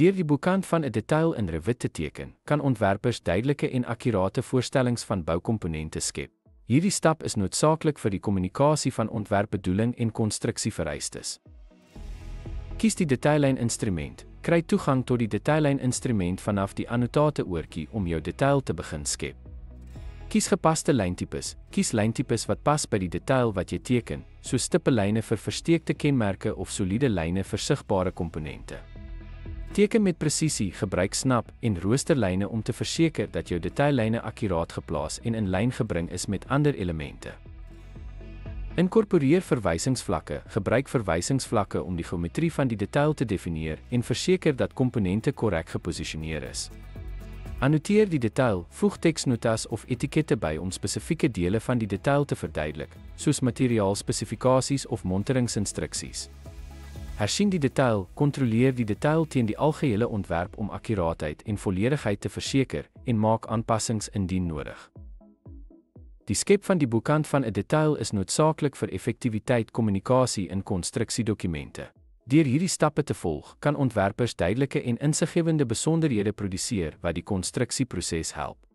Deur die bokant van 'n detail in Revit te teken, kan ontwerpers duidelike en akkurate voorstellings van boukomponente skep. Hierdie stap is noodsaaklik vir die kommunikasie van ontwerpbedoeling en konstruksievereistes. Kies die detaillyn-instrument. Kry toegang tot die detaillyn-instrument vanaf die annotate-oortjie om jou detail te begin skep. Kies gepaste lyntipes. Kies lyntipes wat pas by die detail wat jy teken, soos stippellyne vir versteekte kenmerke of soliede lyne vir sigbare komponente. Teken met presisie, gebruik snap en roosterlyne om te verseker dat jou detaillyne akkuraat geplaas en in lyn gebring is met ander elemente. Inkorporeer verwysingsvlakke. Gebruik verwysingsvlakke om die geometrie van die detail te definieer en verseker dat komponente korrek geposisioneer is. Annoteer die detail, voeg teksnotas of etikette by om spesifieke dele van die detail te verduidelik, soos materiaalspesifikasies of monteringsinstruksies. Hersien die detail, kontroleer die detail teen die algehele ontwerp om akkuraatheid en volledigheid te verseker en maak aanpassings indien nodig. Die skep van die bokant van 'n detail is noodsaaklik vir effektiwiteit kommunikasie in konstruksiedokumente. Deur hierdie stappe te volg, kan ontwerpers duidelike en insiggewende besonderhede produseer wat die konstruksieproses help.